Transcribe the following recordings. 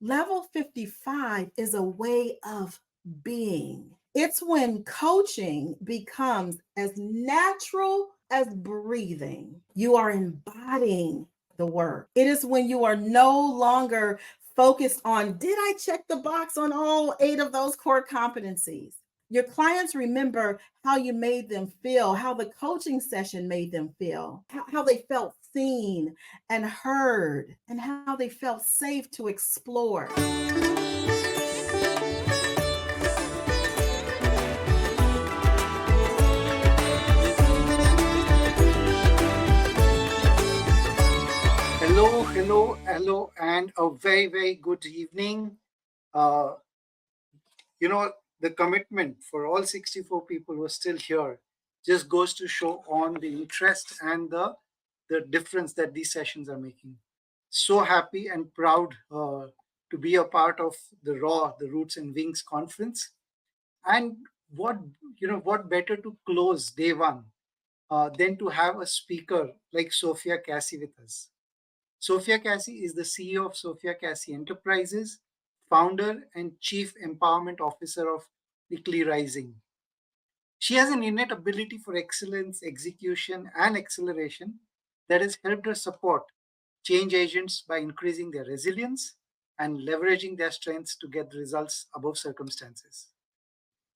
Level 55 is a way of being. It's when coaching becomes as natural as breathing. You are embodying the work. It is when you are no longer focused on, did I check the box on all 8 of those core competencies? Your clients remember how you made them feel, how the coaching session made them feel, how they felt seen and heard, and how they felt safe to explore. Hello, hello, hello, and a very, very good evening. Uh, you know, the commitment for all 64 people who are still here just goes to show on the interest and the difference that these sessions are making. So happy and proud to be a part of the RAW, the Roots and Wings conference. And what, what better to close day one than to have a speaker like Sophia Cassie with us. Sophia Cassie is the CEO of Sophia Cassie Enterprises, founder and chief empowerment officer of Weekly Rising. She has an innate ability for excellence, execution, and acceleration that has helped her support change agents by increasing their resilience and leveraging their strengths to get results above circumstances.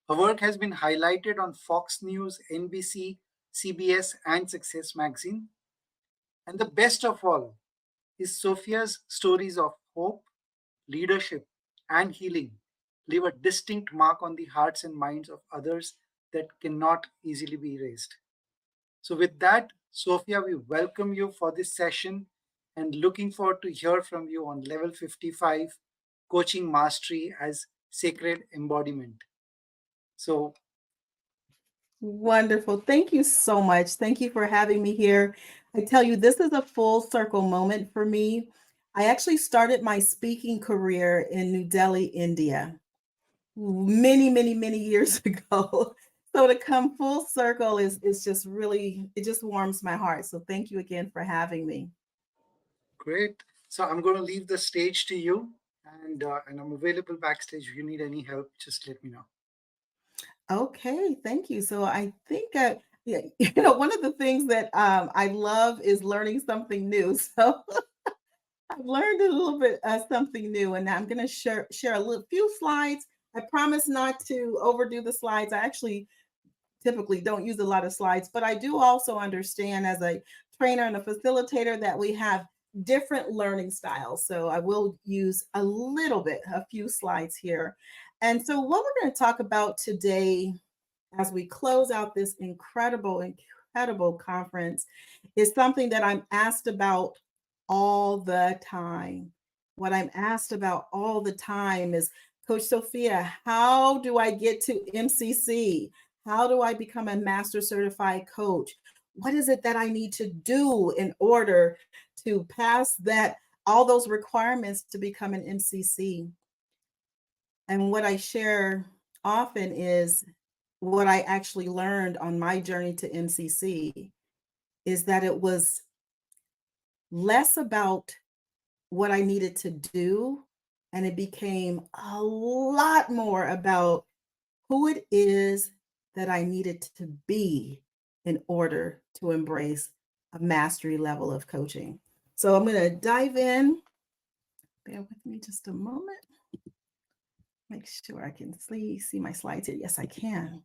Her work has been highlighted on Fox News, NBC, CBS, and Success Magazine. And the best of all, is Sophia's stories of hope, leadership, and healing leave a distinct mark on the hearts and minds of others that cannot easily be erased. So, with that, Sophia, we welcome you for this session and looking forward to hear from you on level 55 coaching mastery as sacred embodiment. So, Wonderful. Thank you so much. Thank you for having me here. I tell you, this is a full circle moment for me. I actually started my speaking career in New Delhi, India, many, many, many years ago. So to come full circle is just really, it just warms my heart. So thank you again for having me. great. So, I'm going to leave the stage to you, and I'm available backstage. If you need any help, just let me know. Okay, thank you. So I think yeah, one of the things that I love is learning something new. So I've learned a little bit something new, and I'm going to share a little few slides. I promise not to overdo the slides. I actually typically don't use a lot of slides, but I do also understand as a trainer and a facilitator that we have different learning styles. So I will use a little bit, a few slides here. And so what we're going to talk about today as we close out this incredible, incredible conference is something that I'm asked about all the time. What I'm asked about all the time is, Coach Sophia, how do I get to MCC? How do I become a master certified coach? What is it that I need to do in order to pass that all those requirements to become an MCC? And what I share often is what I actually learned on my journey to MCC is that it was less about what I needed to do, and it became a lot more about who it is that I needed to be in order to embrace a mastery level of coaching. So I'm going to dive in. Bear with me just a moment. Make sure I can see my slides here. Yes, I can.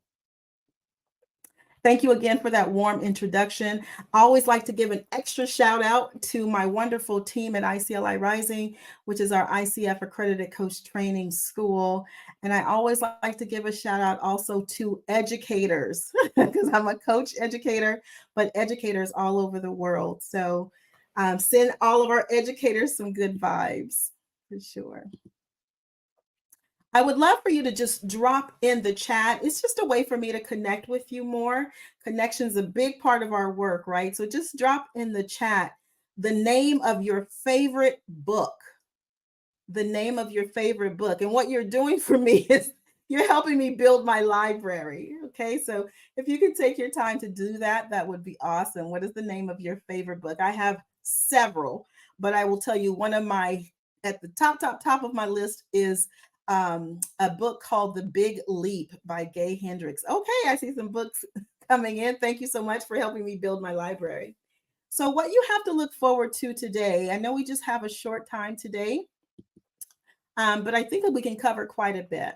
Thank you again for that warm introduction. I always like to give an extra shout out to my wonderful team at ICLI Rising, which is our ICF accredited coach training school. And I always like to give a shout out also to educators, because I'm a coach educator, but educators all over the world. So send all of our educators some good vibes for sure. I would love for you to just drop in the chat. It's just a way for me to connect with you more. Connection is a big part of our work, right? So just drop in the chat the name of your favorite book, the name of your favorite book. And what you're doing for me is you're helping me build my library. Okay. So if you could take your time to do that, that would be awesome. What is the name of your favorite book? I have several, but I will tell you one of my at the top of my list is a book called The Big Leap by Gay Hendricks. Okay, I see some books coming in. Thank you so much for helping me build my library. So, what you have to look forward to today, I know we just have a short time today, but I think that we can cover quite a bit.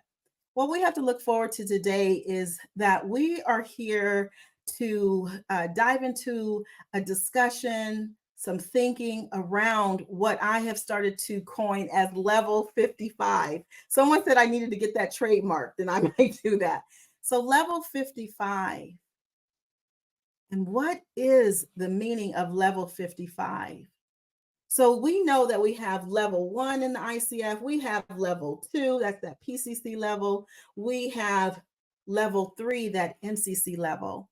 What we have to look forward to today is that we are here to dive into a discussion, some thinking around what I have started to coin as level 55. Someone said I needed to get that trademarked, and I might do that. So, level 55. And what is the meaning of level 55? So we know that we have level 1 in the ICF, we have level 2, that's that PCC level, we have level 3, that MCC level.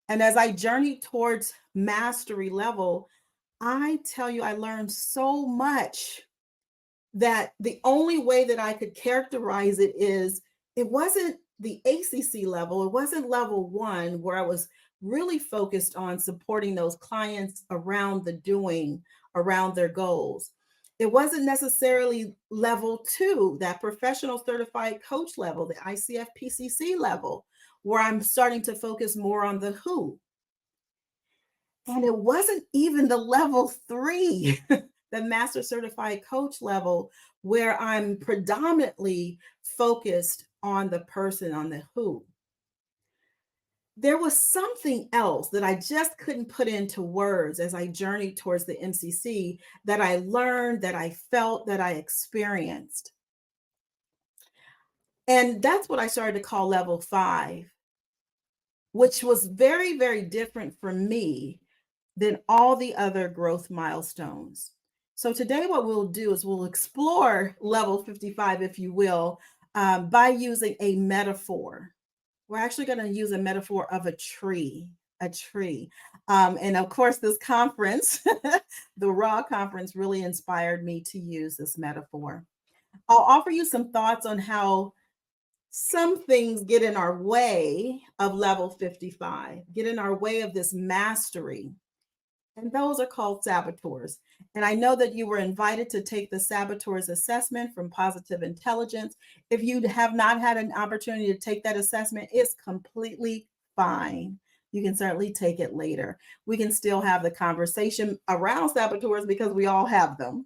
And as I journey towards mastery level, I tell you, I learned so much that the only way that I could characterize it is it wasn't the ACC level, it wasn't level 1 where I was really focused on supporting those clients around the doing, around their goals. It wasn't necessarily level 2, that professional certified coach level, the ICF PCC level, where I'm starting to focus more on the who. And it wasn't even the level 3, the master certified coach level, where I'm predominantly focused on the person, on the who. There was something else that I just couldn't put into words as I journeyed towards the MCC that I learned, that I felt, that I experienced. And that's what I started to call level 5, which was very, very different for me than all the other growth milestones. So today what we'll do is we'll explore level 55, if you will, by using a metaphor. We're actually going to use a metaphor of a tree, a tree. And of course, this conference, the Raw conference, really inspired me to use this metaphor. I'll offer you some thoughts on how some things get in our way of level 55, get in our way of this mastery. And those are called saboteurs. And I know that you were invited to take the saboteurs assessment from Positive Intelligence. If you have not had an opportunity to take that assessment, it's completely fine. You can certainly take it later. We can still have the conversation around saboteurs because we all have them.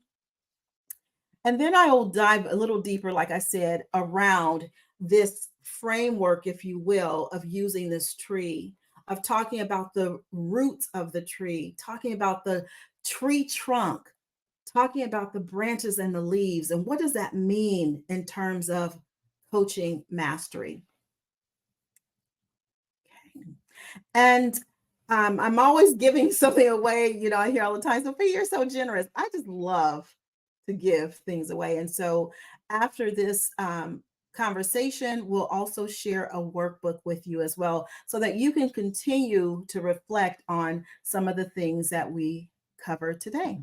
And then I will dive a little deeper, like I said, around this framework, if you will, of using this tree, of talking about the roots of the tree, talking about the tree trunk, talking about the branches and the leaves. And what does that mean in terms of coaching mastery? Okay. And I'm always giving something away. You know, I hear all the time, Sophia, you're so generous. I just love to give things away. And so after this conversation, we'll also share a workbook with you as well so that you can continue to reflect on some of the things that we covered today.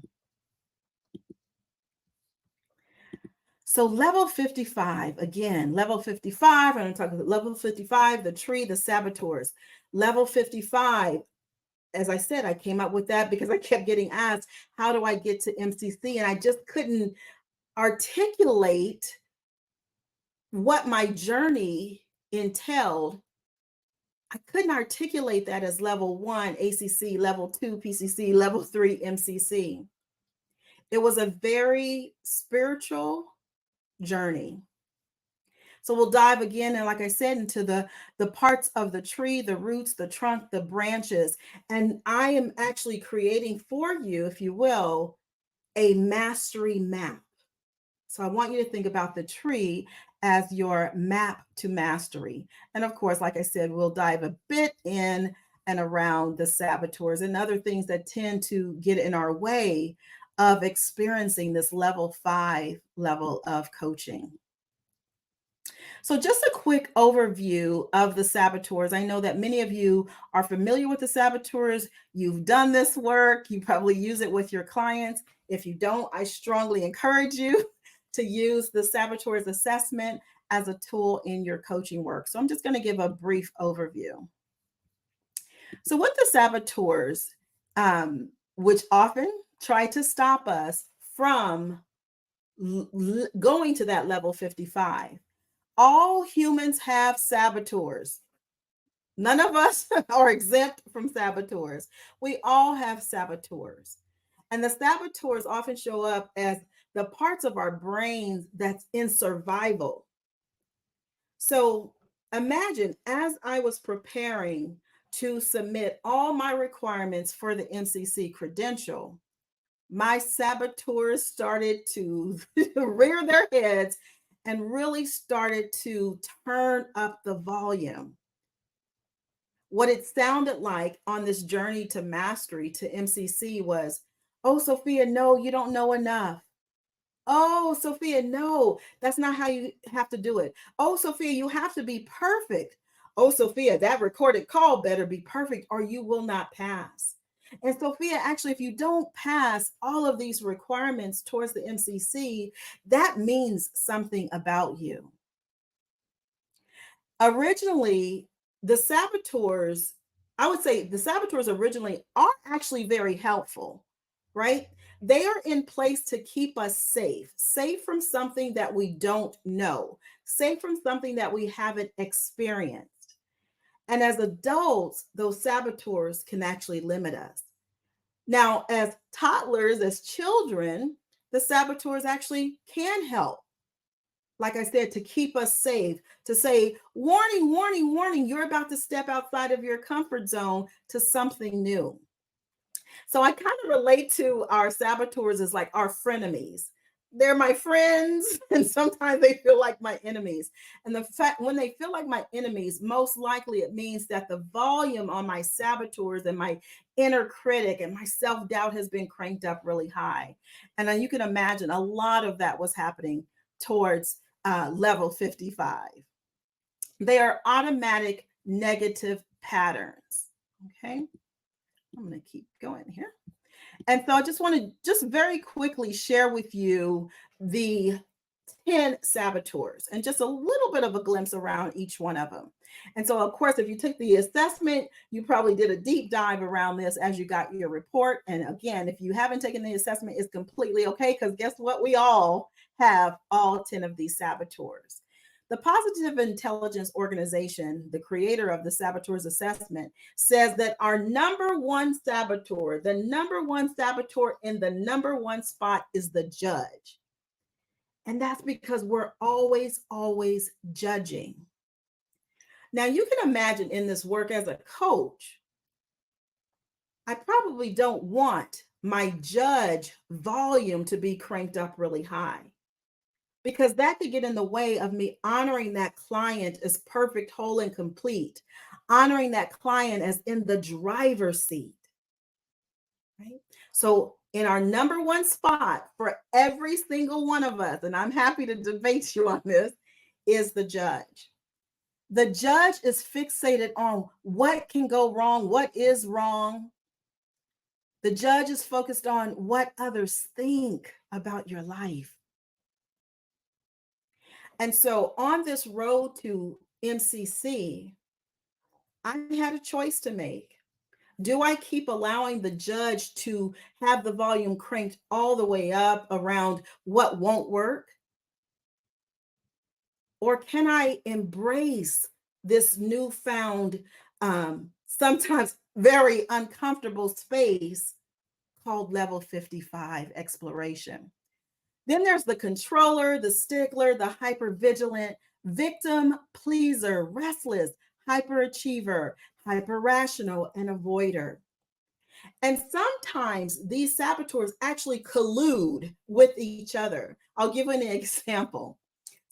So level 55, again, level 55, I'm going to talk about level 55, the tree, the saboteurs. Level 55, as I said, I came up with that because I kept getting asked, how do I get to MCC? And I just couldn't articulate what my journey entailed. I couldn't articulate that as level 1 ACC, level 2 PCC, level 3 MCC. It was a very spiritual journey. So we'll dive again, and like I said, into the parts of the tree, the roots, the trunk, the branches. And I am actually creating for you, if you will, a mastery map. So I want you to think about the tree as your map to mastery. And of course, like I said, we'll dive a bit in and around the saboteurs and other things that tend to get in our way of experiencing this level 5 level of coaching. So, just a quick overview of the saboteurs. I know that many of you are familiar with the saboteurs. You've done this work, you probably use it with your clients. If you don't, I strongly encourage you to use the saboteurs assessment as a tool in your coaching work. So, I'm just going to give a brief overview. So, what the saboteurs, which often try to stop us from going to that level 55. All humans have saboteurs. None of us are exempt from saboteurs. We all have saboteurs. And the saboteurs often show up as the parts of our brains that's in survival. So imagine as I was preparing to submit all my requirements for the MCC credential, my saboteurs started to rear their heads and really started to turn up the volume. What it sounded like on this journey to mastery to MCC was, "Oh, Sophia, no, you don't know enough. Oh, Sophia, no, that's not how you have to do it. Oh, Sophia, you have to be perfect. Oh, Sophia, that recorded call better be perfect or you will not pass." And Sophia, actually, if you don't pass all of these requirements towards the MCC, that means something about you. Originally, the saboteurs, I would say the saboteurs originally are actually very helpful, right? They are in place to keep us safe, safe from something that we don't know, safe from something that we haven't experienced. And as adults, those saboteurs can actually limit us. Now, as toddlers, as children, the saboteurs actually can help, like I said, to keep us safe, to say, warning, warning, warning, you're about to step outside of your comfort zone to something new. So I kind of relate to our saboteurs as like our frenemies. They're my friends, and sometimes they feel like my enemies. And the fact when they feel like my enemies, most likely it means that the volume on my saboteurs and my inner critic and my self doubt has been cranked up really high. And then you can imagine a lot of that was happening towards level 55. They are automatic negative patterns. Okay, I'm going to keep going here. And so I just want to just very quickly share with you the 10 saboteurs and just a little bit of a glimpse around each one of them. And so, of course, if you took the assessment, you probably did a deep dive around this as you got your report. And again, if you haven't taken the assessment, it's completely okay because guess what? We all have all 10 of these saboteurs. The Positive Intelligence Organization, the creator of the Saboteurs Assessment, says that our number one saboteur, the number one saboteur in the number one spot is the judge. And that's because we're always, always judging. Now, you can imagine in this work as a coach, I probably don't want my judge volume to be cranked up really high because that could get in the way of me honoring that client as perfect, whole, and complete, honoring that client as in the driver's seat, right? So, in our number one spot for every single one of us, and I'm happy to debate you on this, is the judge. The judge is fixated on what can go wrong, what is wrong. The judge is focused on what others think about your life. And so on this road to MCC, I had a choice to make. Do I keep allowing the judge to have the volume cranked all the way up around what won't work? Or can I embrace this newfound, sometimes very uncomfortable space called level 55 exploration? Then there's the controller, the stickler, the hypervigilant, victim, pleaser, restless, hyperachiever, hyperrational, and avoider. And sometimes these saboteurs actually collude with each other. I'll give an example.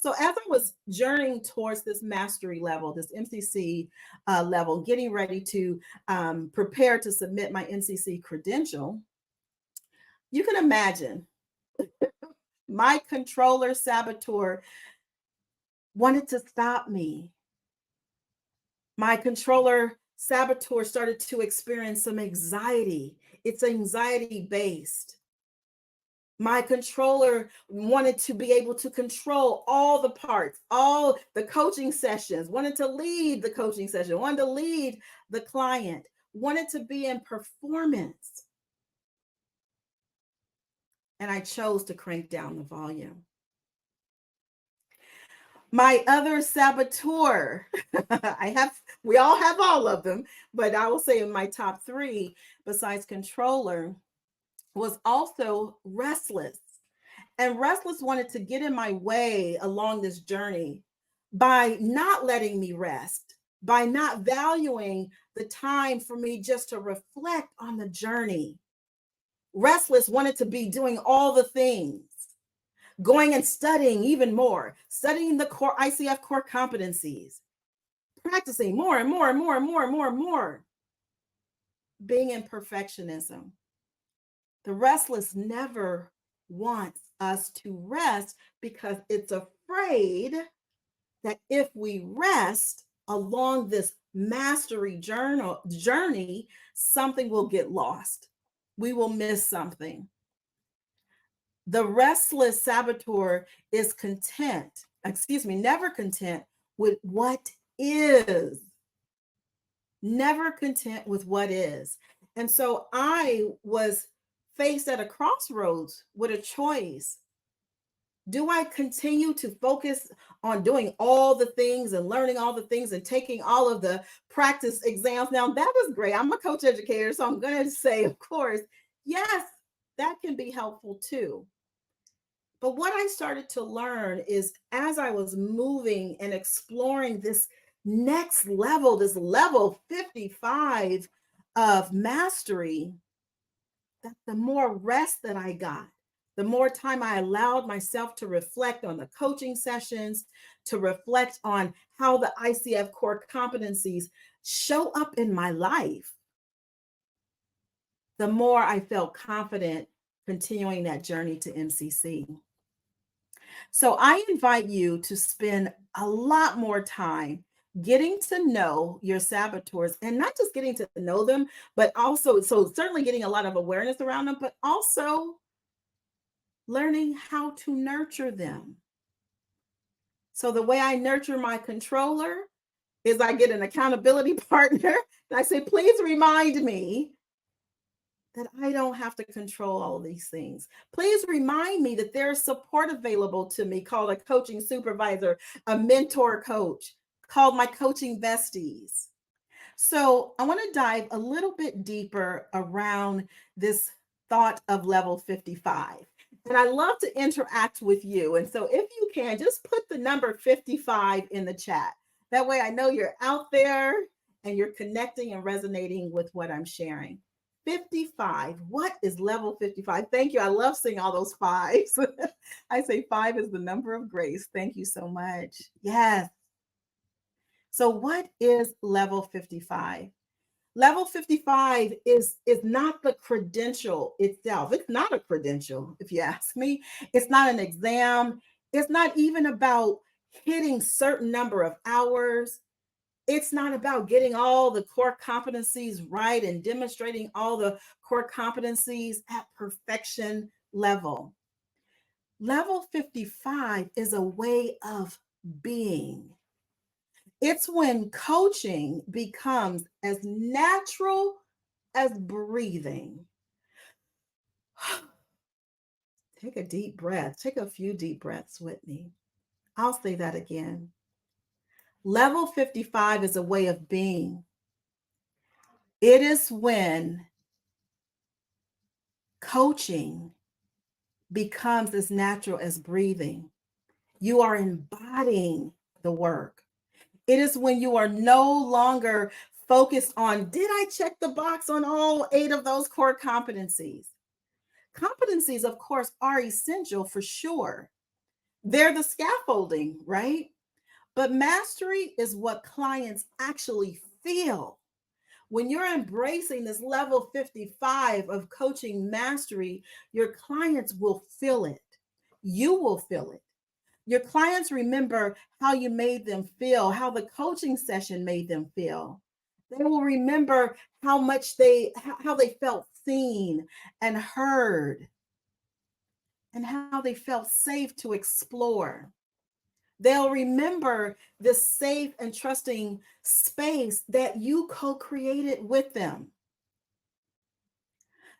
So, as I was journeying towards this mastery level, this MCC level, getting ready to prepare to submit my MCC credential, you can imagine my controller saboteur wanted to stop me. My controller saboteur started to experience some anxiety. It's anxiety based. My controller wanted to be able to control all the parts, all the coaching sessions, wanted to lead the coaching session, wanted to lead the client, wanted to be in performance. and I chose to crank down the volume. My other saboteur, we all have all of them, but I will say in my top three, besides controller, was also restless. And restless wanted to get in my way along this journey by not letting me rest, by not valuing the time for me just to reflect on the journey. Restless wanted to be doing all the things, going and studying even more, studying the core ICF core competencies, practicing more and more and more and more and more and more, being in perfectionism. The restless never wants us to rest because it's afraid that if we rest along this mastery journey, something will get lost. We will miss something. The restless saboteur is never content with what is, never content with what is. And so I was faced at a crossroads with a choice. Do I continue to focus on doing all the things and learning all the things and taking all of the practice exams? Now, that is great. I'm a coach educator, so I'm going to say, of course, yes, that can be helpful too. But what I started to learn is as I was moving and exploring this next level, this level 55 of mastery, that the more rest that I got, the more time I allowed myself to reflect on the coaching sessions, to reflect on how the ICF core competencies show up in my life, the more I felt confident continuing that journey to MCC. So I invite you to spend a lot more time getting to know your saboteurs, and not just getting to know them, but also, so certainly getting a lot of awareness around them, but also learning how to nurture them. So the way I nurture my controller is I get an accountability partner and I say, please remind me that I don't have to control all these things. Please remind me that there's support available to me called a coaching supervisor, a mentor coach, called my coaching besties. So I want to dive a little bit deeper around this thought of level 55. And I love to interact with you. And so if you can, just put the number 55 in the chat. That way I know you're out there and you're connecting and resonating with what I'm sharing. 55. What is level 55? Thank you. I love seeing all those fives. I say five is the number of grace. Thank you so much. Yes. So what is level 55? Level 55 is not the credential itself. It's not a credential, if you ask me. It's not an exam. It's not even about hitting certain number of hours. It's not about getting all the core competencies right and demonstrating all the core competencies at perfection level. Level 55 is a way of being. It's when coaching becomes as natural as breathing. Take a deep breath. Take a few deep breaths with me. I'll say that again. Level 55 is a way of being. It is when coaching becomes as natural as breathing. You are embodying the work. It is when you are no longer focused on, did I check the box on all 8 of those core competencies? Competencies, of course, are essential for sure. They're the scaffolding, right? But mastery is what clients actually feel. When you're embracing this level 55 of coaching mastery, your clients will feel it. You will feel it. Your clients remember how you made them feel, how the coaching session made them feel. They will remember how they felt seen and heard, and how they felt safe to explore. They'll remember this safe and trusting space that you co-created with them.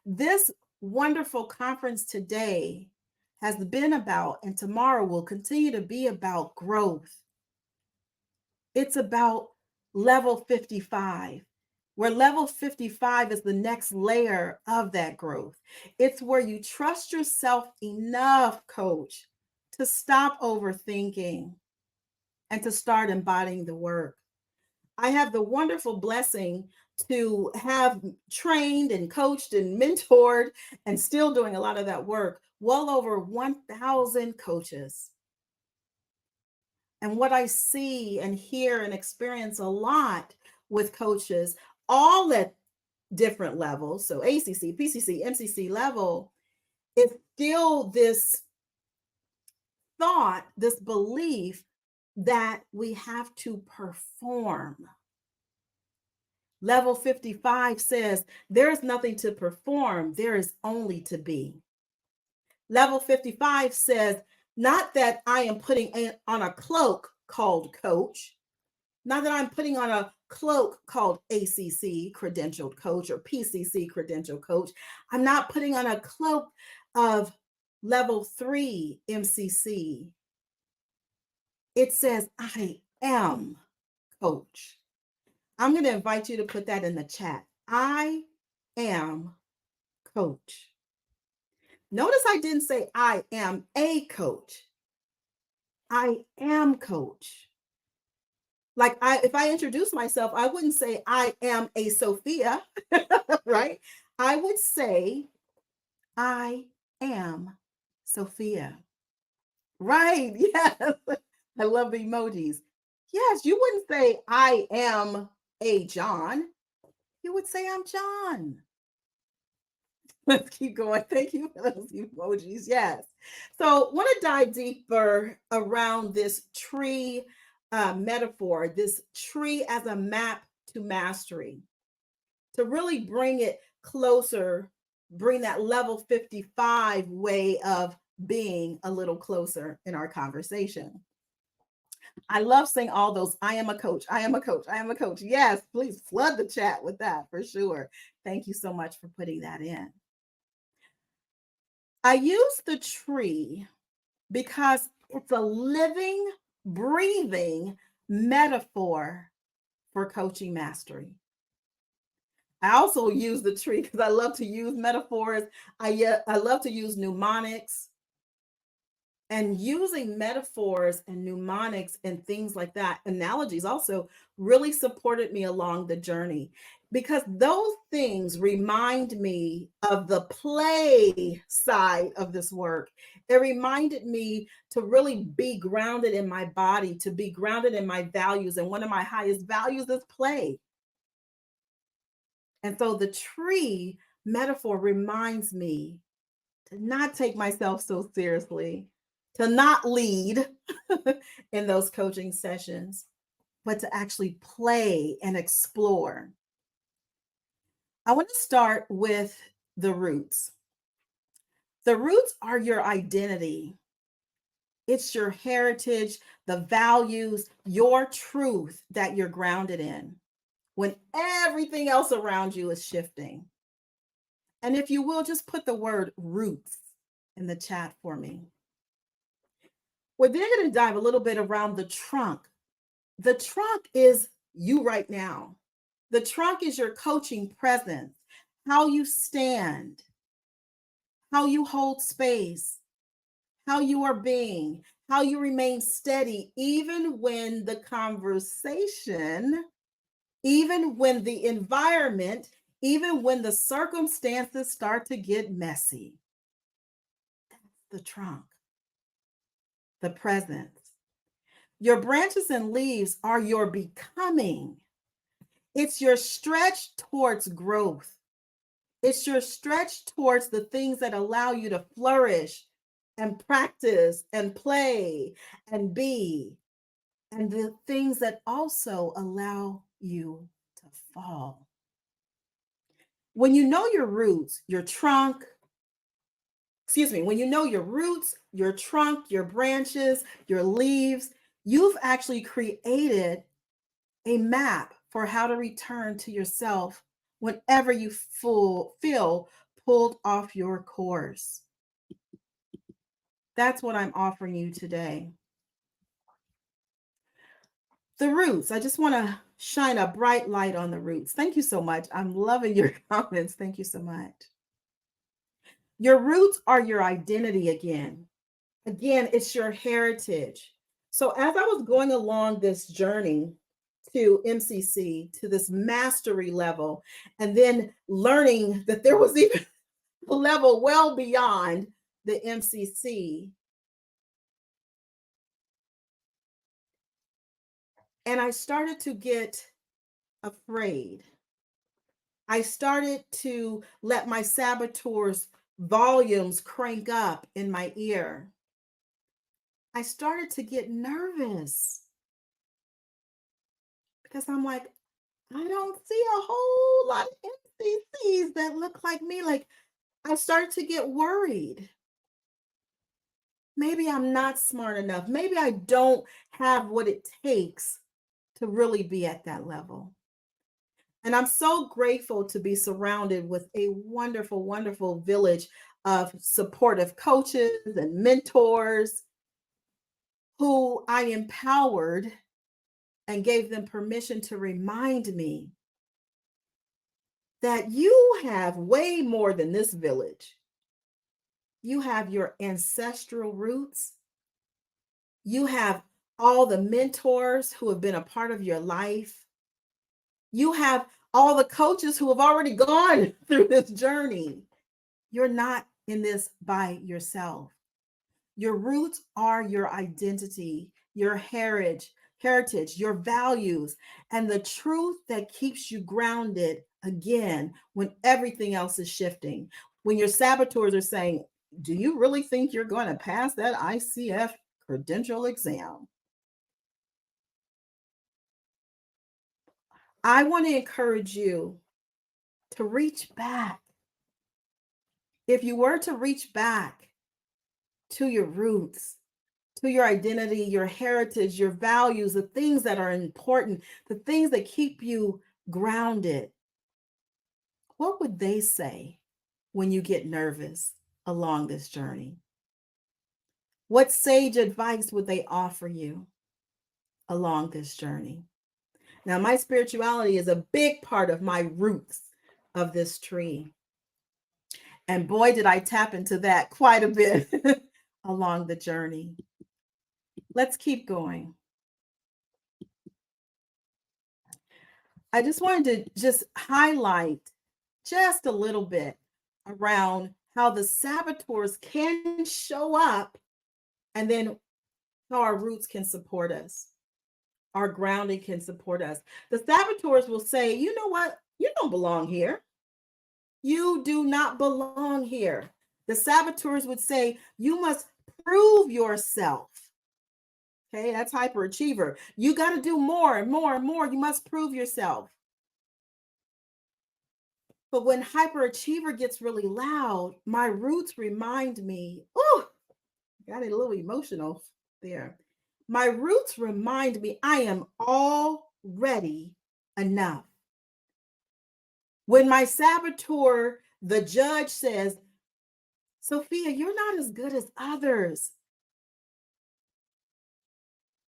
This wonderful conference today has been about, and tomorrow will continue to be about growth. It's about level 55, where level 55 is the next layer of that growth. It's where you trust yourself enough, coach, to stop overthinking and to start embodying the work. I have the wonderful blessing to have trained and coached and mentored and still doing a lot of that work, well over 1,000 coaches. And what I see and hear and experience a lot with coaches, all at different levels, so ACC, PCC, MCC level, is still this thought, this belief that we have to perform. Level 55 says there is nothing to perform, there is only to be. Level 55 says not that I am putting on a cloak called coach, not that I'm putting on a cloak called ACC credentialed coach or PCC credentialed coach. I'm not putting on a cloak of level 3 MCC. It says I am coach. I'm going to invite you to put that in the chat. I am coach. Notice I didn't say I am a coach. I am coach. Like if I introduce myself, I wouldn't say I am a Sophia, right? I would say I am Sophia. Right. Yes. I love the emojis. Yes, you wouldn't say I am a John. You would say I'm John. Let's keep going. Thank you for those emojis. Yes. So, want to dive deeper around this tree metaphor, this tree as a map to mastery, to really bring it closer, bring that level 55 way of being a little closer in our conversation. I love saying all those I am a coach, I am a coach, I am a coach. Yes, please flood the chat with that for sure. Thank you so much for putting that in. I use the tree because it's a living, breathing metaphor for coaching mastery. I also use the tree because I love to use metaphors. I love to use mnemonics, and using metaphors and mnemonics and things like that, analogies also really supported me along the journey because those things remind me of the play side of this work. It reminded me to really be grounded in my body, to be grounded in my values. And one of my highest values is play. And so the tree metaphor reminds me to not take myself so seriously, to not lead in those coaching sessions, but to actually play and explore. I want to start with the roots. The roots are your identity. It's your heritage, the values, your truth that you're grounded in when everything else around you is shifting. And if you will, just put the word roots in the chat for me. We're then going to dive a little bit around the trunk. The trunk is you right now. The trunk is your coaching presence, how you stand, how you hold space, how you are being, how you remain steady, even when the conversation, even when the environment, even when the circumstances start to get messy. That's the trunk, the presence. Your branches and leaves are your becoming. It's your stretch towards growth. It's your stretch towards the things that allow you to flourish and practice and play and be, and the things that also allow you to fall. When you know your roots, your trunk, when you know your roots, your trunk, your branches, your leaves, you've actually created a map for how to return to yourself whenever you feel pulled off your course. That's what I'm offering you today. The roots. I just want to shine a bright light on the roots. Thank you so much. I'm loving your comments. Thank you so much. Your roots are your identity again. Again, it's your heritage. So as I was going along this journey to MCC, to this mastery level, and then learning that there was even a level well beyond the MCC, and I started to get afraid. I started to let my saboteurs' volumes crank up in my ear. I started to get nervous because I'm like, I don't see a whole lot of MCCs that look like me. Like, I started to get worried. Maybe I'm not smart enough. Maybe I don't have what it takes to really be at that level. And I'm so grateful to be surrounded with a wonderful, wonderful village of supportive coaches and mentors who I empowered and gave them permission to remind me that you have way more than this village. You have your ancestral roots. You have all the mentors who have been a part of your life. You have all the coaches who have already gone through this journey. You're not in this by yourself. Your roots are your identity, your heritage, your values, and the truth that keeps you grounded again when everything else is shifting. When your saboteurs are saying, do you really think you're going to pass that ICF credential exam? I want to encourage you to reach back. If you were to reach back to your roots, to your identity, your heritage, your values, the things that are important, the things that keep you grounded, what would they say when you get nervous along this journey? What sage advice would they offer you along this journey? Now, my spirituality is a big part of my roots of this tree. And boy, did I tap into that quite a bit along the journey. Let's keep going. I just wanted to just highlight just a little bit around how the saboteurs can show up and then how our roots can support us. Our grounding can support us. The saboteurs will say, you know what? You don't belong here. You do not belong here. The saboteurs would say, you must prove yourself. Okay, that's hyperachiever. You got to do more and more and more. You must prove yourself. But when hyperachiever gets really loud, my roots remind me, oh, got a little emotional there. My roots remind me I am already enough. When my saboteur, the judge, says, Sophia, you're not as good as others.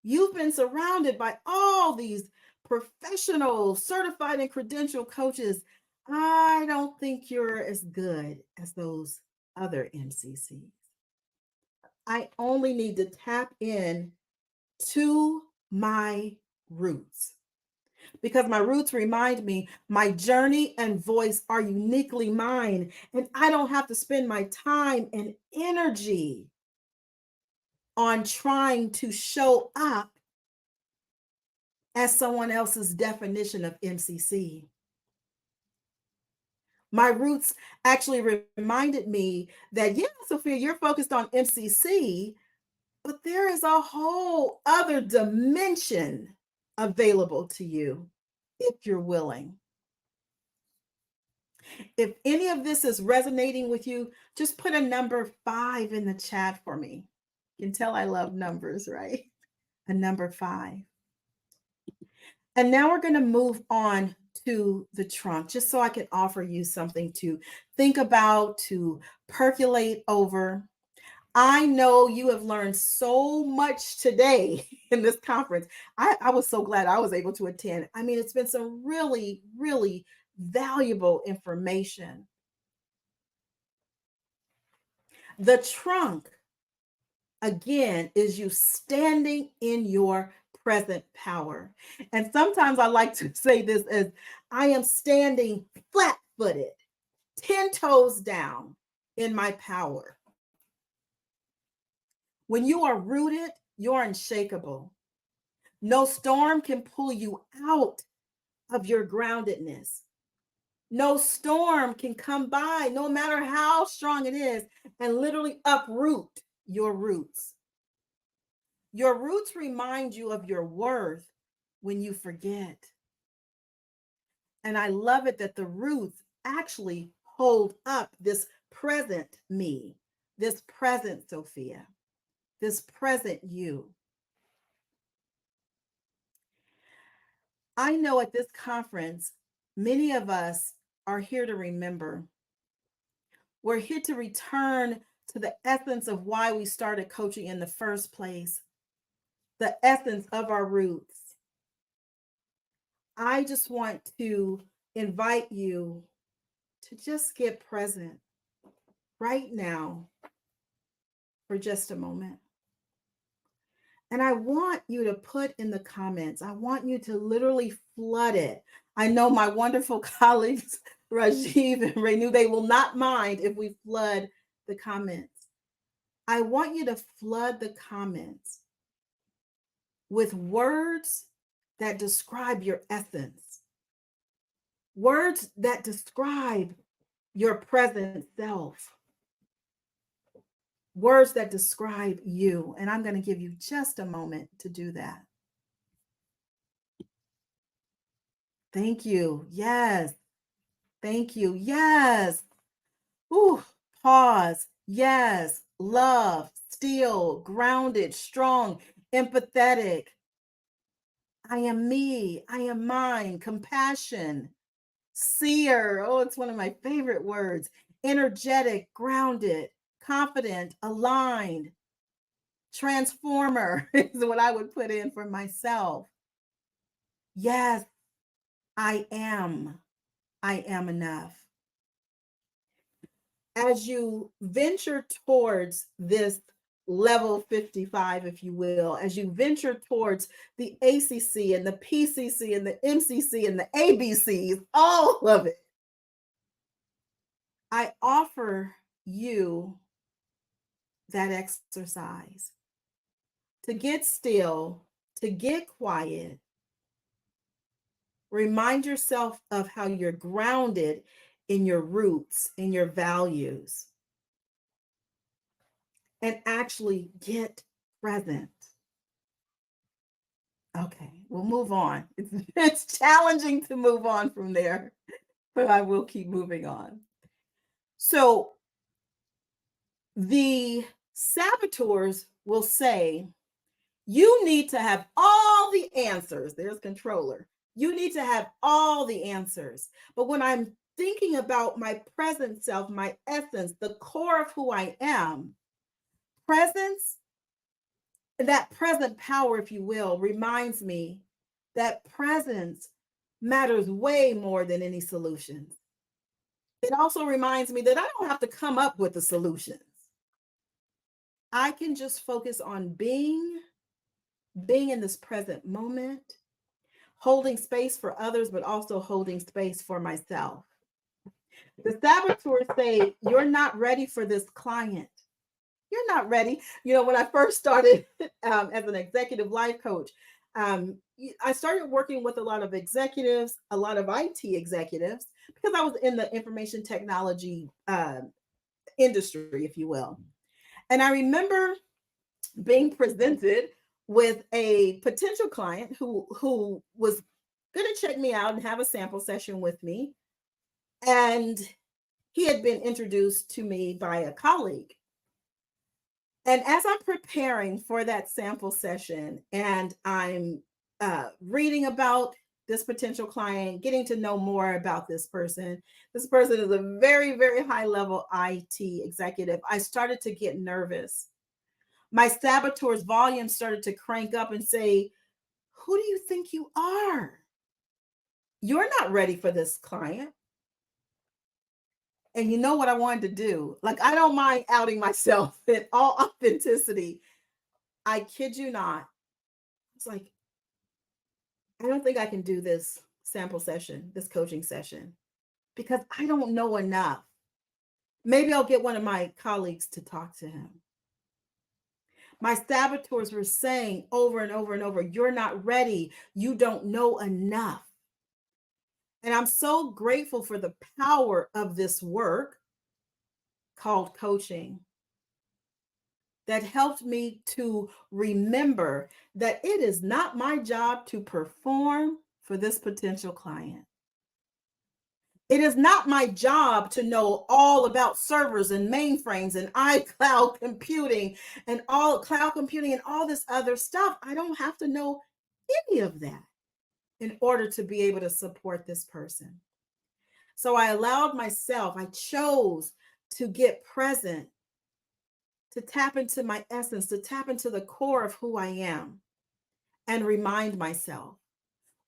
You've been surrounded by all these professional, certified, and credentialed coaches. I don't think you're as good as those other MCCs. I only need to tap in to my roots because my roots remind me my journey and voice are uniquely mine, and I don't have to spend my time and energy on trying to show up as someone else's definition of MCC. My roots actually reminded me that, yeah, Sophia, you're focused on MCC, but there is a whole other dimension available to you if you're willing. If any of this is resonating with you, just put a number 5 in the chat for me. You can tell I love numbers, right? A number 5. And now we're going to move on to the trunk, just so I can offer you something to think about, to percolate over. I know you have learned so much today in this conference. I was so glad I was able to attend. I mean, it's been some really, really valuable information. The trunk, again, is you standing in your present power. And sometimes I like to say this as I am standing flat footed, 10 toes down in my power. When you are rooted, you're unshakable. No storm can pull you out of your groundedness. No storm can come by, no matter how strong it is, and literally uproot your roots. Your roots remind you of your worth when you forget. And I love it that the roots actually hold up this present me, this present Sophia, this present you. I know at this conference, many of us are here to remember. We're here to return to the essence of why we started coaching in the first place, the essence of our roots. I just want to invite you to just get present right now for just a moment. And I want you to put in the comments, I want you to literally flood it. I know my wonderful colleagues, Rajiv and Renu, they will not mind if we flood the comments. I want you to flood the comments with words that describe your essence, words that describe your present self, words that describe you. And I'm going to give you just a moment to do that. Thank you. Yes. Thank you. Yes. Ooh, pause. Yes. Love, still, grounded, strong, empathetic. I am me. I am mine. Compassion. Seer. Oh, it's one of my favorite words. Energetic, grounded, confident, aligned. Transformer is what I would put in for myself. Yes, I am. I am enough. As you venture towards this level 55, if you will, as you venture towards the ACC and the PCC and the MCC and the ABCs, all of it, I offer you that exercise to get still, to get quiet. Remind yourself of how you're grounded in your roots, in your values, and actually get present. Okay, we'll move on. It's challenging to move on from there, but I will keep moving on. So the saboteurs will say, you need to have all the answers. There's controller. You need to have all the answers. But when I'm thinking about my present self, my essence, the core of who I am, presence, that present power, if you will, reminds me that presence matters way more than any solutions. It also reminds me that I don't have to come up with the solutions. I can just focus on being in this present moment, holding space for others, but also holding space for myself. The saboteurs say, you're not ready for this client. You're not ready. You know, when I first started as an executive life coach, I started working with a lot of executives, a lot of IT executives, because I was in the information technology industry, if you will. And I remember being presented with a potential client who was going to check me out and have a sample session with me. And he had been introduced to me by a colleague. And as I'm preparing for that sample session and I'm reading about this potential client, getting to know more about this person. This person is a very, very high level IT executive. I started to get nervous. My saboteur's volume started to crank up and say, who do you think you are? You're not ready for this client. And you know what I wanted to do? Like, I don't mind outing myself in all authenticity. I kid you not. It's like, I don't think I can do this sample session, this coaching session, because I don't know enough. Maybe I'll get one of my colleagues to talk to him. My saboteurs were saying over and over and over, you're not ready. You don't know enough. And I'm so grateful for the power of this work called coaching that helped me to remember that it is not my job to perform for this potential client. It is not my job to know all about servers and mainframes and iCloud computing and all cloud computing and all this other stuff. I don't have to know any of that in order to be able to support this person. So I allowed myself, I chose to get present, to tap into my essence, to tap into the core of who I am and remind myself.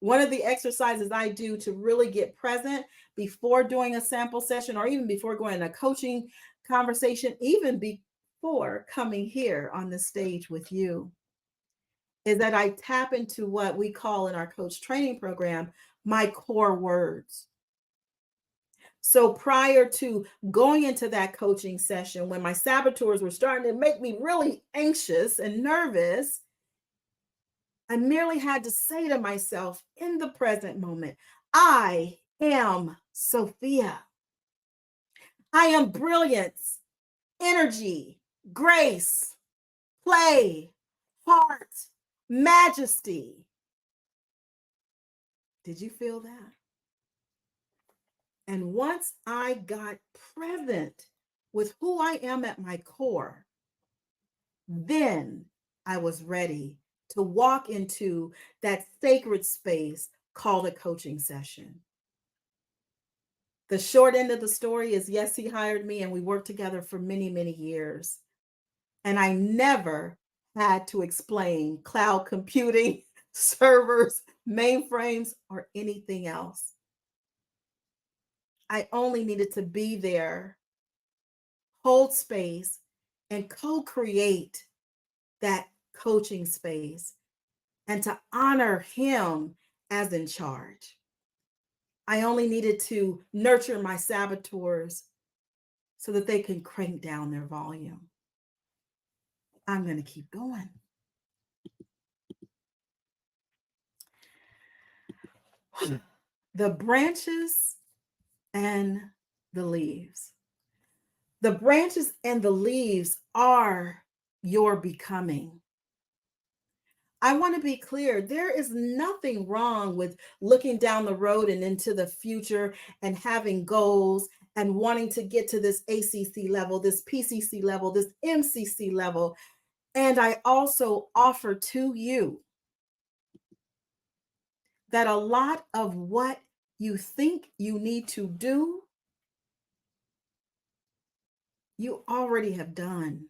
One of the exercises I do to really get present before doing a sample session or even before going to a coaching conversation, even before coming here on the stage with you, is that I tap into what we call in our coach training program my core words. So prior to going into that coaching session, when my saboteurs were starting to make me really anxious and nervous, I merely had to say to myself in the present moment, I am Sophia. I am brilliance, energy, grace, play, heart, majesty. Did you feel that? And once I got present with who I am at my core, then I was ready to walk into that sacred space called a coaching session. The short end of the story is yes, he hired me and we worked together for many, many years. And I never had to explain cloud computing, servers, mainframes, or anything else. I only needed to be there, hold space, and co create that coaching space and to honor him as in charge. I only needed to nurture my saboteurs so that they can crank down their volume. I'm going to keep going. The branches and the leaves. The branches and the leaves are your becoming. I want to be clear, there is nothing wrong with looking down the road and into the future and having goals and wanting to get to this ACC level, this PCC level, this MCC level. And I also offer to you that a lot of what you think you need to do, you already have done.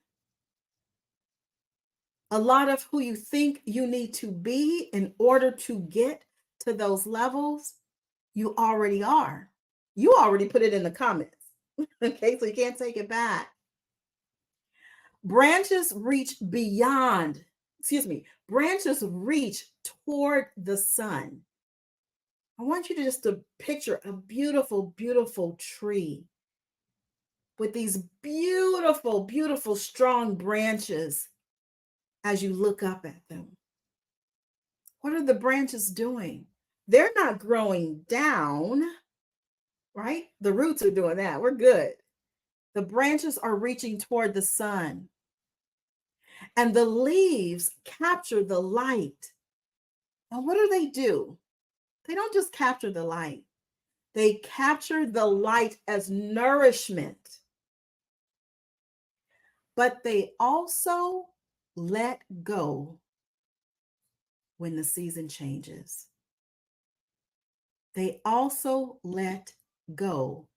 A lot of who you think you need to be in order to get to those levels, you already are. You already put it in the comments. Okay, so you can't take it back. Branches reach beyond, branches reach toward the sun. I want you to just to picture a beautiful, beautiful tree with these beautiful, beautiful, strong branches as you look up at them. What are the branches doing? They're not growing down, right? The roots are doing that. We're good. The branches are reaching toward the sun. And the leaves capture the light. And what do? They don't just capture the light, they capture the light as nourishment, but they also let go when the season changes. They also let go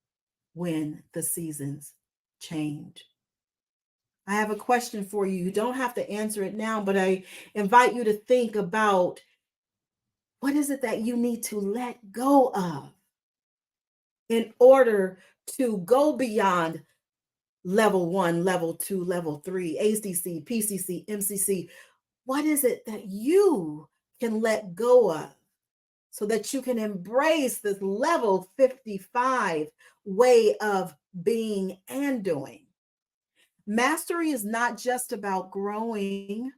when the seasons change. I have a question for you. You don't have to answer it now, but I invite you to think about what is it that you need to let go of in order to go beyond level one, level two, level three, ACC, PCC, MCC. What is it that you can let go of so that you can embrace this level 55 way of being and doing? Mastery is not just about growing.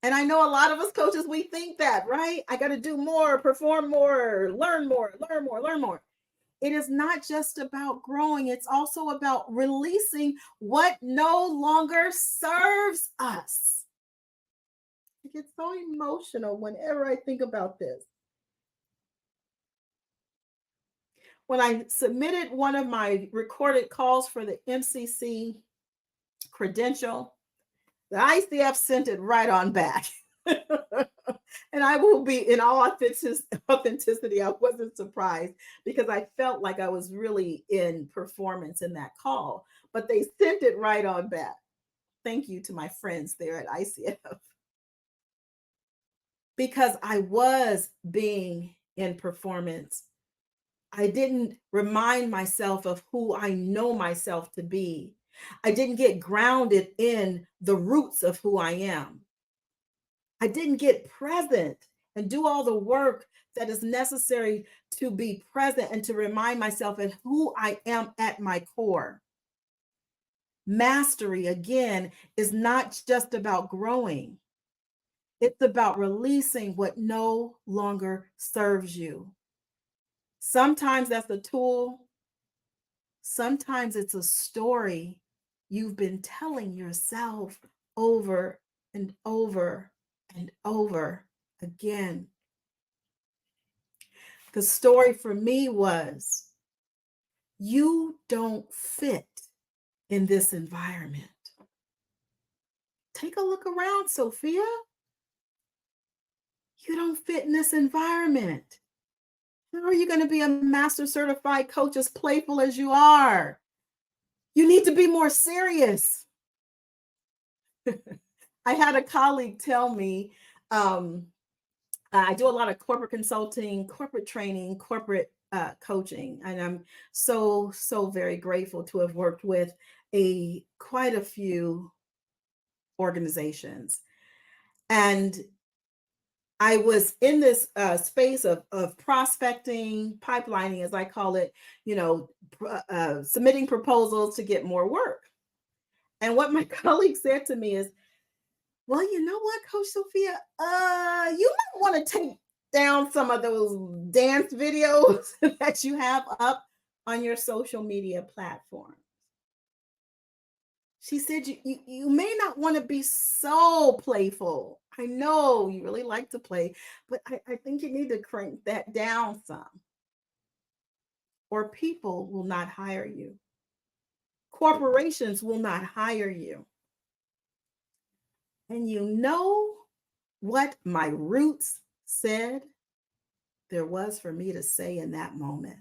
And I know a lot of us coaches, we think that, right? I got to do more, perform more, learn more, learn more, learn more. It is not just about growing, it's also about releasing what no longer serves us. I get so emotional whenever I think about this. When I submitted one of my recorded calls for the MCC credential, the ICF sent it right on back. And I will be in all authenticity, I wasn't surprised because I felt like I was really in performance in that call, but they sent it right on back. Thank you to my friends there at ICF because I was being in performance. I didn't remind myself of who I know myself to be. I didn't get grounded in the roots of who I am. I didn't get present and do all the work that is necessary to be present and to remind myself of who I am at my core. Mastery, again, is not just about growing. It's about releasing what no longer serves you. Sometimes that's a tool. Sometimes it's a story you've been telling yourself over and over and over again. The story for me was, you don't fit in this environment. Take a look around, Sophia. You don't fit in this environment. How are you going to be a master certified coach as playful as you are? You need to be more serious. I had a colleague tell me, I do a lot of corporate consulting, corporate training, corporate coaching, and I'm so very grateful to have worked with quite a few organizations. And I was in this space of prospecting, pipelining, as I call it, submitting proposals to get more work. And what my colleague said to me is, well, you know what, Coach Sophia, you might want to take down some of those dance videos that you have up on your social media platform. She said, you may not want to be so playful. I know you really like to play, but I think you need to crank that down some, or people will not hire you. Corporations will not hire you. And you know what my roots said there was for me to say in that moment?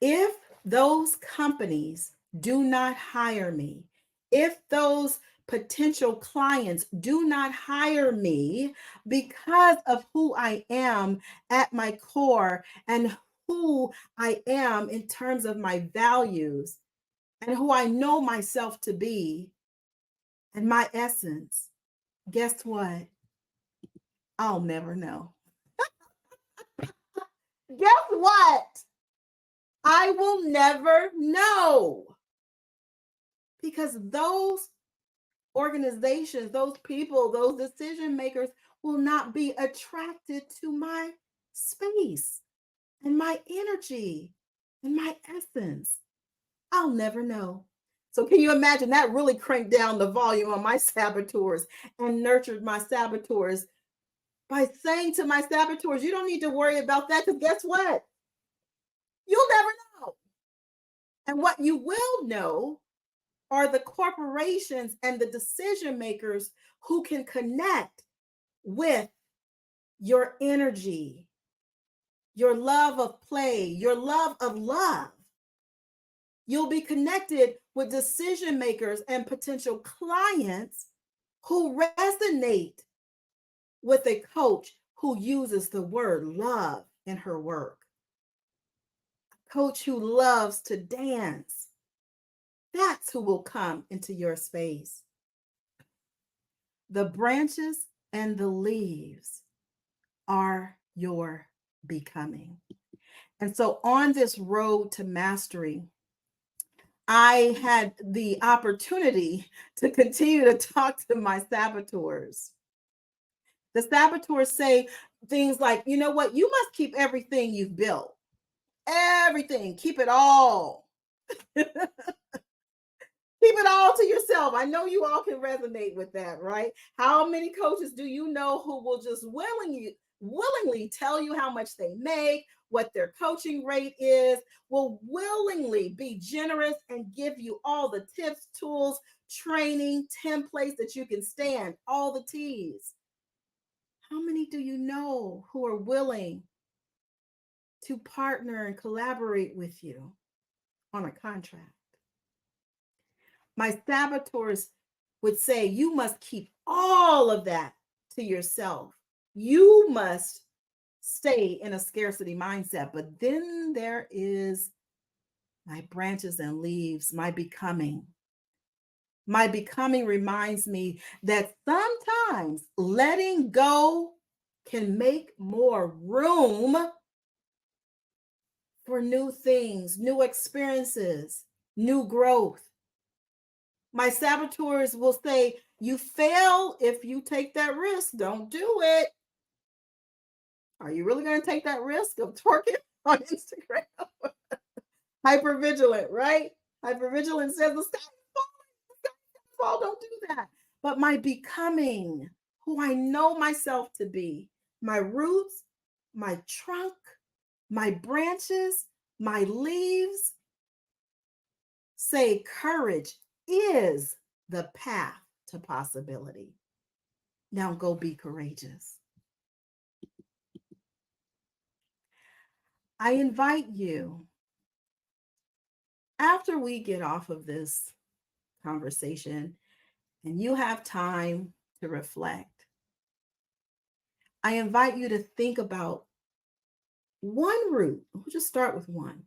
If those companies do not hire me, if those potential clients do not hire me because of who I am at my core and who I am in terms of my values and who I know myself to be and my essence, guess what? I'll never know. Guess what? I will never know. Because those organizations, those people, those decision makers will not be attracted to my space and my energy and my essence. I'll never know. So can you imagine that really cranked down the volume on my saboteurs and nurtured my saboteurs by saying to my saboteurs, you don't need to worry about that, because guess what? You'll never know. And what you will know are the corporations and the decision makers who can connect with your energy, your love of play, your love of love. You'll be connected with decision makers and potential clients who resonate with a coach who uses the word love in her work. A coach who loves to dance. That's who will come into your space. The branches and the leaves are your becoming. And so on this road to mastery, I had the opportunity to continue to talk to my saboteurs. The saboteurs say things like, you know what, you must keep everything you've built. Everything, keep it all. Keep it all to yourself. I know you all can resonate with that, right? How many coaches do you know who will just willingly tell you how much they make, what their coaching rate is, will willingly be generous and give you all the tips, tools, training, templates that you can stand, all the T's. How many do you know who are willing to partner and collaborate with you on a contract? My saboteurs would say, you must keep all of that to yourself. You must stay in a scarcity mindset. But then there is my branches and leaves, my becoming. My becoming reminds me that sometimes letting go can make more room for new things, new experiences, new growth. My saboteurs will say, you fail if you take that risk. Don't do it. Are you really going to take that risk of twerking on Instagram? Hypervigilant, right? Hypervigilant says the sky is falling. Don't do that. But my becoming, who I know myself to be, my roots, my trunk, my branches, my leaves, say courage is the path to possibility. Now go be courageous. I invite you, after we get off of this conversation and you have time to reflect, I invite you to think about one root. We'll just start with one.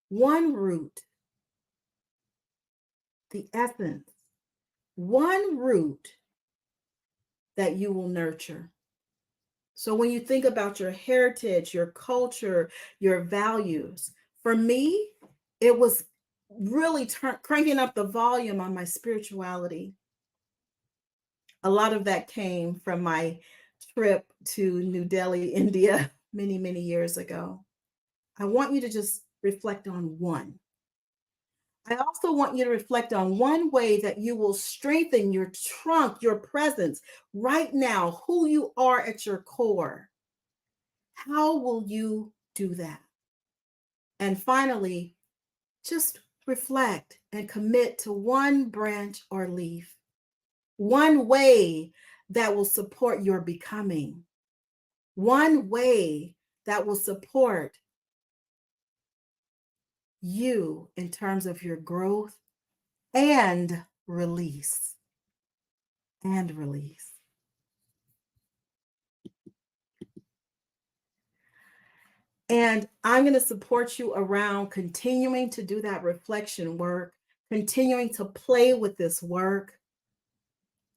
One root, the essence, one root that you will nurture. So when you think about your heritage, your culture, your values, for me, it was really cranking up the volume on my spirituality. A lot of that came from my trip to New Delhi, India, many, many years ago. I want you to just reflect on one. I also want you to reflect on one way that you will strengthen your trunk, your presence right now, who you are at your core. How will you do that? And finally, just reflect and commit to one branch or leaf, one way that will support your becoming, one way that will support you in terms of your growth and release. And release. And I'm going to support you around continuing to do that reflection work, continuing to play with this work.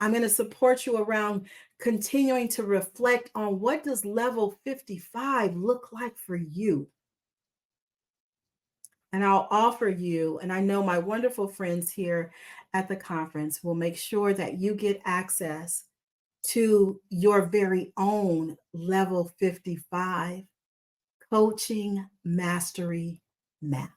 I'm going to support you around continuing to reflect on what does level 55 look like for you. And I'll offer you, and I know my wonderful friends here at the conference will make sure that you get access to your very own level 55 coaching mastery map.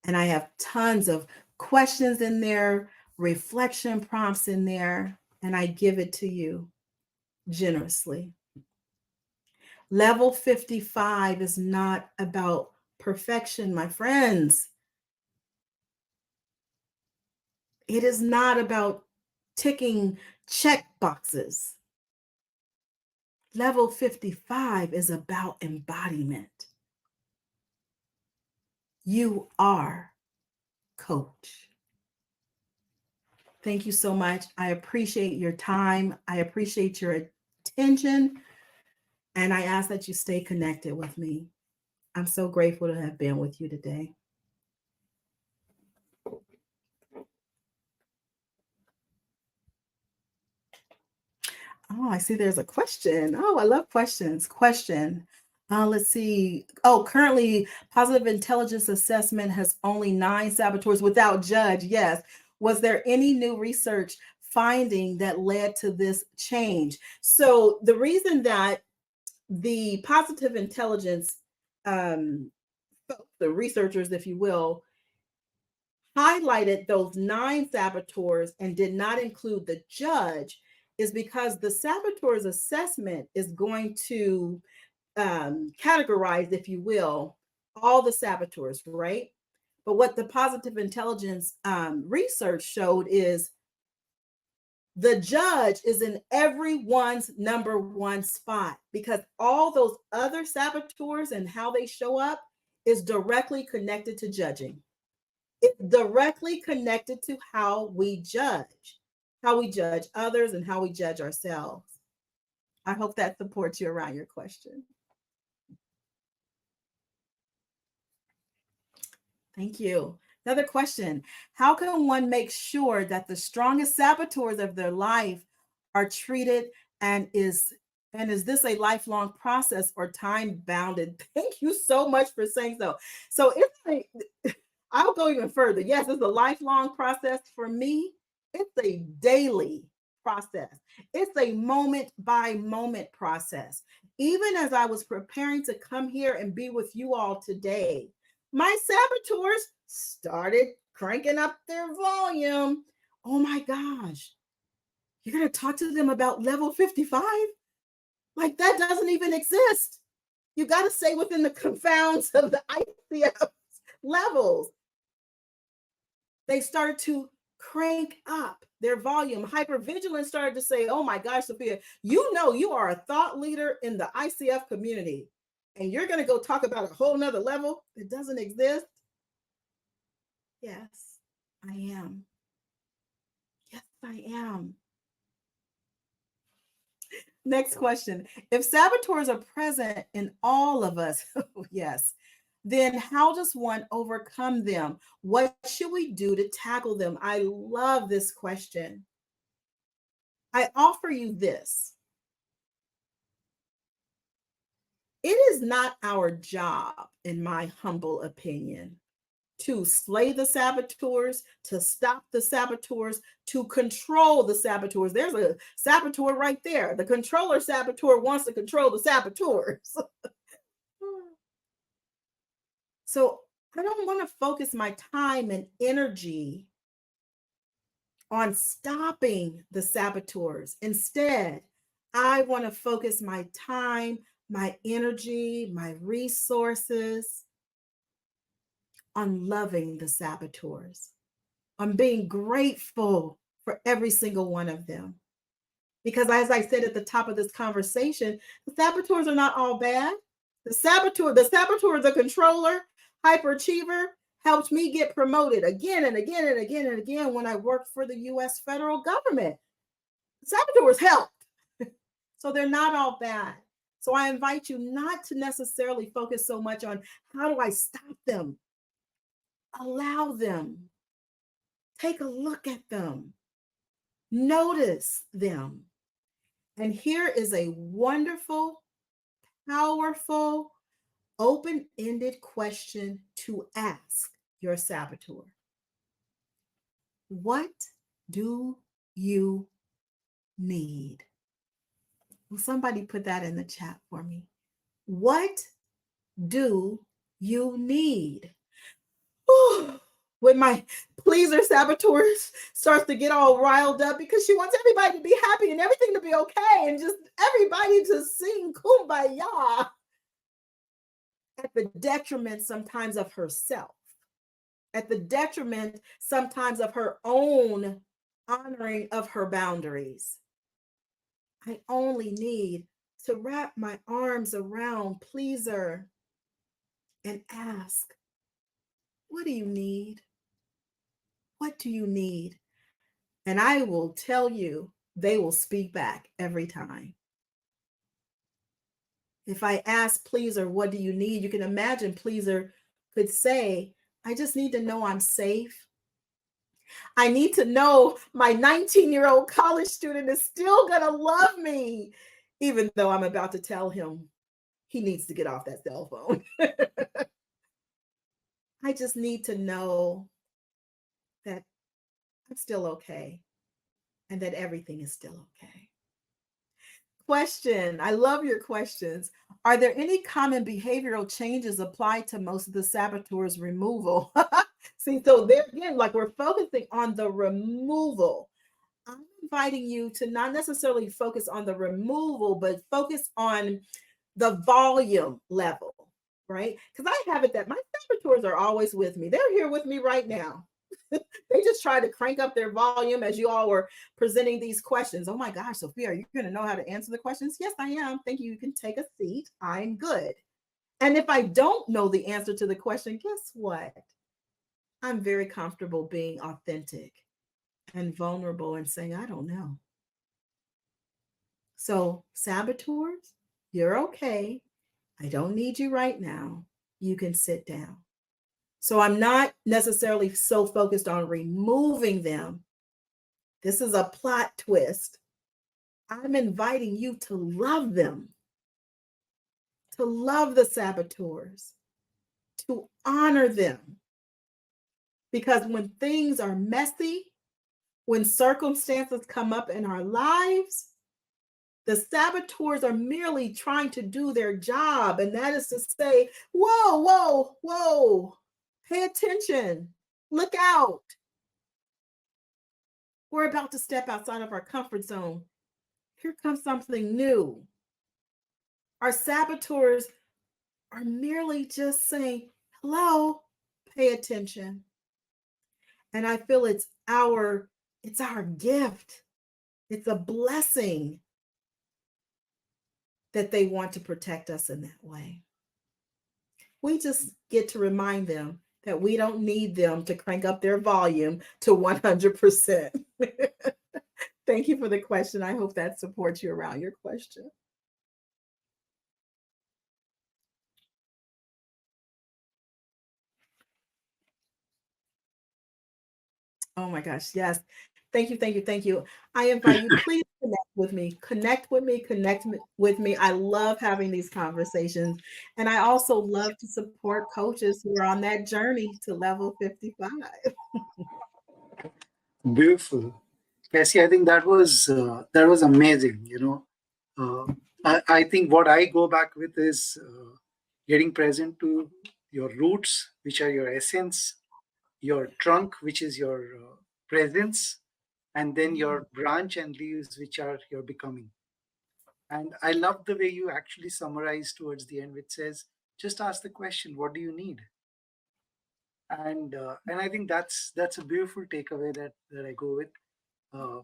And I have tons of questions in there, reflection prompts in there, and I give it to you generously. Level 55 is not about perfection, my friends. It is not about ticking check boxes. Level 55 is about embodiment. You are coach. Thank you so much. I appreciate your time. I appreciate your attention. And I ask that you stay connected with me. I'm so grateful to have been with you today. Oh, I see there's a question. Oh, I love questions. Question. Let's see. Oh, currently, positive intelligence assessment has only 9 saboteurs without judge. Yes. Was there any new research finding that led to this change? So, the reason that the positive intelligence, um, the researchers, if you will, highlighted those 9 saboteurs and did not include the judge is because the saboteur's assessment is going to categorize, if you will, all the saboteurs, right? But what the positive intelligence research showed is the judge is in everyone's number one spot because all those other saboteurs and how they show up is directly connected to judging. It's directly connected to how we judge others and how we judge ourselves. I hope that supports you around your question. Thank you. Another question. How can one make sure that the strongest saboteurs of their life are treated and is this a lifelong process or time bounded? Thank you so much for saying so. So I'll go even further. Yes, it's a lifelong process for me. It's a daily process. It's a moment by moment process. Even as I was preparing to come here and be with you all today, my saboteurs started cranking up their volume. Oh my gosh. You're going to talk to them about level 55? Like that doesn't even exist. You got to stay within the confounds of the ICF levels. They started to crank up their volume. Hypervigilance started to say, oh my gosh, Sophia, you know you are a thought leader in the ICF community. And you're going to go talk about a whole nother level that doesn't exist? Yes, I am. Yes, I am. Next question. If saboteurs are present in all of us, yes, then how does one overcome them? What should we do to tackle them? I love this question. I offer you this. It is not our job, in my humble opinion, to slay the saboteurs, to stop the saboteurs, to control the saboteurs. There's a saboteur right there. The controller saboteur wants to control the saboteurs. So I don't want to focus my time and energy on stopping the saboteurs. Instead, I want to focus my time, my energy, my resources on loving the saboteurs, on being grateful for every single one of them. Because as I said at the top of this conversation, the saboteurs are not all bad. The saboteur, the controller, hyperachiever, helped me get promoted again and again and again and again when I worked for the US federal government. The saboteurs helped. So they're not all bad. So I invite you not to necessarily focus so much on how do I stop them? Allow them. Take a look at them. Notice them. And here is a wonderful, powerful, open-ended question to ask your saboteur. What do you need? Will somebody put that in the chat for me? What do you need? When my pleaser saboteur starts to get all riled up because she wants everybody to be happy and everything to be okay and just everybody to sing kumbaya at the detriment sometimes of herself, at the detriment sometimes of her own honoring of her boundaries. I only need to wrap my arms around pleaser and ask, what do you need? What do you need? And I will tell you, they will speak back every time. If I ask pleaser, what do you need? You can imagine pleaser could say, I just need to know I'm safe. I need to know my 19-year-old college student is still going to love me, even though I'm about to tell him he needs to get off that cell phone. I just need to know that I'm still okay and that everything is still okay. Question. I love your questions. Are there any common behavioral changes applied to most of the saboteurs' removal? See, so there again, like we're focusing on the removal. I'm inviting you to not necessarily focus on the removal, but focus on the volume level, right? Because I have it that my saboteurs are always with me. They're here with me right now. They just try to crank up their volume as you all were presenting these questions. Oh my gosh, Sophia, are you going to know how to answer the questions? Yes, I am. Thank you. You can take a seat. I'm good. And if I don't know the answer to the question, guess what? I'm very comfortable being authentic and vulnerable and saying, I don't know. So, saboteurs, you're okay. I don't need you right now. You can sit down. So, I'm not necessarily so focused on removing them. This is a plot twist. I'm inviting you to love them, to love the saboteurs, to honor them. Because when things are messy, when circumstances come up in our lives, the saboteurs are merely trying to do their job. And that is to say, whoa, whoa, whoa, pay attention, look out. We're about to step outside of our comfort zone. Here comes something new. Our saboteurs are merely just saying, hello, pay attention. And I feel it's our gift. It's a blessing that they want to protect us in that way. We just get to remind them that we don't need them to crank up their volume to 100%. Thank you for the question. I hope that supports you around your question. Oh my gosh, yes. Thank you, thank you, thank you. I invite you, please connect with me. Connect with me, with me. I love having these conversations. And I also love to support coaches who are on that journey to level 55. Beautiful. Cassie, I think that was amazing. I think what I go back with is getting present to your roots, which are your essence, your trunk, which is your presence, and then your branch and leaves, which are your becoming. And I love the way you actually summarize towards the end, which says, just ask the question, what do you need? And I think that's a beautiful takeaway that I go with. Uh,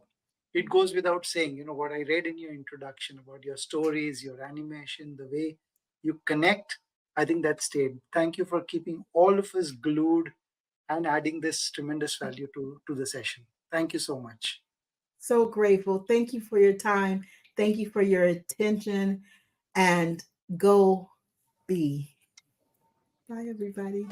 it goes without saying, what I read in your introduction about your stories, your animation, the way you connect. I think that stayed. Thank you for keeping all of us glued and adding this tremendous value to the session. Thank you so much. So grateful. Thank you for your time. Thank you for your attention. And go be. Bye, everybody.